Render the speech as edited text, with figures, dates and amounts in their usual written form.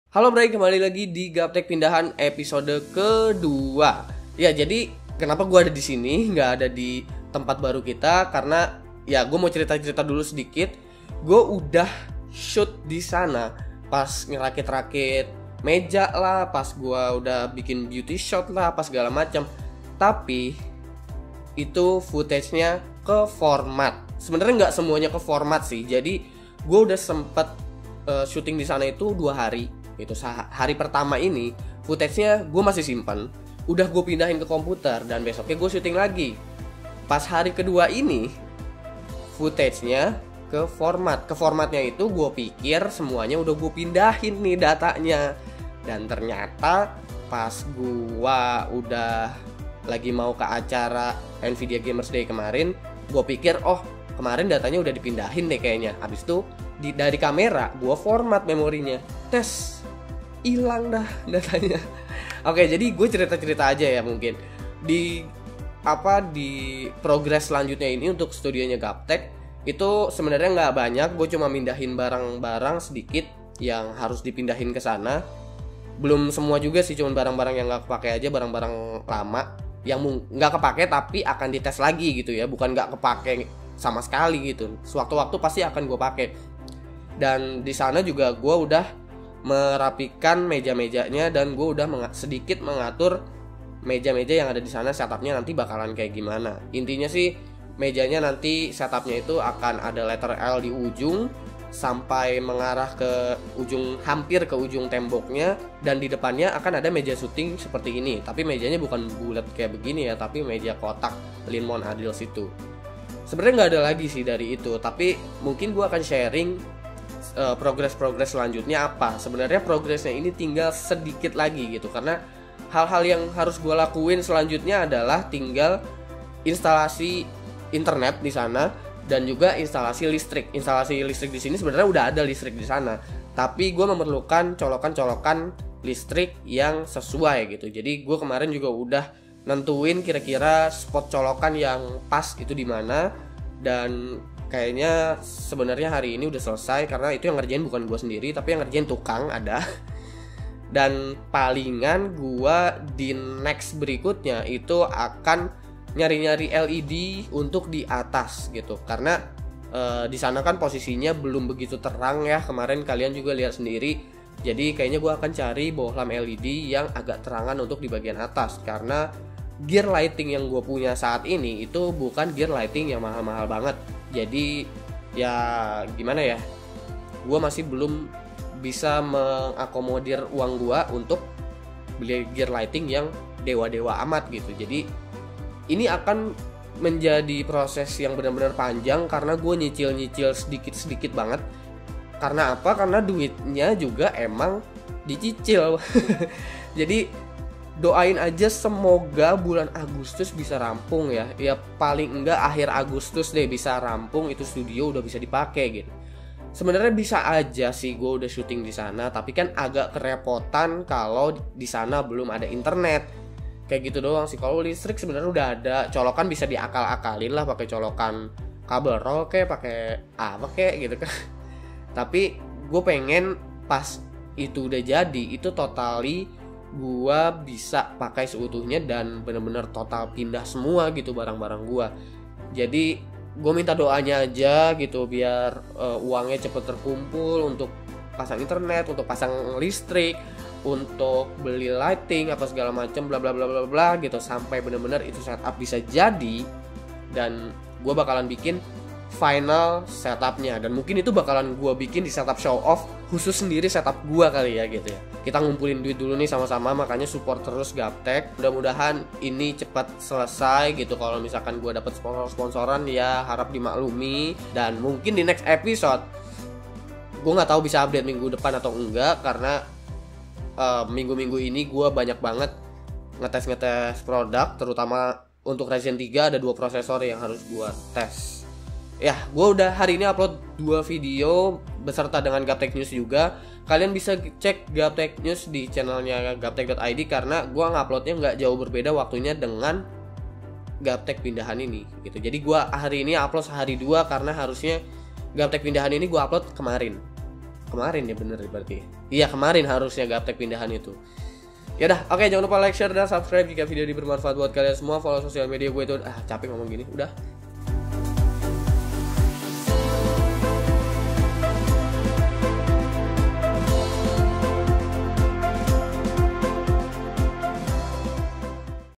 Halo Bray, kembali lagi di Gaptek Pindahan episode kedua. Ya, jadi kenapa gue ada di sini, nggak ada di tempat baru kita? Karena ya gue mau cerita-cerita dulu sedikit. Gue udah shoot di sana pas ngerakit-rakit meja lah, pas gue udah bikin beauty shot lah, pas segala macam. Tapi itu footage-nya ke format. Sebenarnya nggak semuanya ke format sih. Jadi gue udah sempet syuting di sana itu 2 hari. Itu hari pertama ini footage-nya gue masih simpan, udah gue pindahin ke komputer dan besoknya gue syuting lagi. Pas hari kedua ini footage-nya ke formatnya itu gue pikir semuanya udah gue pindahin nih datanya, dan ternyata pas gue udah lagi mau ke acara Nvidia Gamers Day kemarin, gue pikir kemarin datanya udah dipindahin deh kayaknya. Abis itu dari kamera gue format memorinya, tes hilang dah datanya. Oke, jadi gue cerita-cerita aja ya mungkin di progres selanjutnya ini untuk studionya Gaptek itu sebenarnya nggak banyak. Gue cuma mindahin barang-barang sedikit yang harus dipindahin ke sana. Belum semua juga sih, cuma barang-barang yang nggak kepake aja, barang-barang lama yang nggak kepake tapi akan dites lagi gitu ya, bukan nggak kepake sama sekali gitu. Sewaktu-waktu pasti akan gue pakai. Dan di sana juga gue udah merapikan meja-mejanya dan gue udah sedikit mengatur meja-meja yang ada di sana, setupnya nanti bakalan kayak gimana. Intinya sih mejanya nanti setupnya itu akan ada letter L di ujung sampai mengarah ke ujung, hampir ke ujung temboknya, dan di depannya akan ada meja syuting seperti ini. Tapi mejanya bukan bulat kayak begini ya, tapi meja kotak Linmon Adils itu. Sebenarnya nggak ada lagi sih dari itu, tapi mungkin gue akan sharing progres selanjutnya apa. Sebenarnya progresnya ini tinggal sedikit lagi gitu, karena hal-hal yang harus gue lakuin selanjutnya adalah tinggal instalasi internet di sana dan juga instalasi listrik. Instalasi listrik di sini sebenarnya udah ada listrik di sana, tapi gue memerlukan colokan-colokan listrik yang sesuai gitu. Jadi gue kemarin juga udah nentuin kira-kira spot colokan yang pas itu di mana, dan kayaknya sebenarnya hari ini udah selesai karena itu yang ngerjain bukan gue sendiri, tapi yang ngerjain tukang ada. Dan palingan gue di next berikutnya itu akan nyari-nyari LED untuk di atas gitu, karena di sana kan posisinya belum begitu terang ya, kemarin kalian juga lihat sendiri. Jadi kayaknya gue akan cari bohlam LED yang agak terangan untuk di bagian atas, karena gear lighting yang gue punya saat ini itu bukan gear lighting yang mahal-mahal banget. Jadi ya gimana ya, gue masih belum bisa mengakomodir uang gue untuk beli gear lighting yang dewa-dewa amat gitu. Jadi ini akan menjadi proses yang benar-benar panjang karena gue nyicil sedikit-sedikit banget. Karena apa? Karena duitnya juga emang dicicil. Jadi doain aja semoga bulan Agustus bisa rampung ya. Ya paling enggak akhir Agustus deh bisa rampung, itu studio udah bisa dipakai gitu. Sebenarnya bisa aja sih gue udah syuting di sana, tapi kan agak kerepotan kalau di sana belum ada internet. Kayak gitu doang sih. Kalau listrik sebenarnya udah ada, colokan bisa diakal-akalin lah pakai colokan kabel roll kayak pakai apa kayak gitu kan. Tapi gue pengen pas itu udah jadi, itu totally gue bisa pakai seutuhnya dan bener-bener total pindah semua gitu barang-barang gue. Jadi gue minta doanya aja gitu biar uangnya cepet terkumpul untuk pasang internet, untuk pasang listrik, untuk beli lighting apa segala macam bla bla bla bla bla gitu, sampai bener-bener itu setup bisa jadi. Dan gue bakalan bikin final setupnya, dan mungkin itu bakalan gue bikin di setup show off khusus sendiri setup gue kali ya gitu ya. Kita ngumpulin duit dulu nih sama-sama, makanya support terus Gaptek. Mudah-mudahan ini cepat selesai gitu. Kalau misalkan gue dapet sponsoran ya harap dimaklumi. Dan mungkin di next episode gue nggak tahu bisa update minggu depan atau enggak, karena minggu-minggu ini gue banyak banget ngetes produk, terutama untuk Ryzen 3 ada 2 prosesor yang harus gue tes. Ya, gue udah hari ini upload 2 video beserta dengan Gaptek News juga. Kalian bisa cek Gaptek News di channelnya gaptek.id, karena gue nguploadnya nggak jauh berbeda waktunya dengan Gaptek pindahan ini gitu. Jadi gue hari ini upload sehari 2 karena harusnya Gaptek pindahan ini gue upload kemarin. Kemarin ya bener berarti. Iya kemarin harusnya gaptek pindahan itu. Yaudah, oke, jangan lupa like, share, dan subscribe jika video ini bermanfaat buat kalian semua. Follow sosial media gue itu capek ngomong gini. Udah.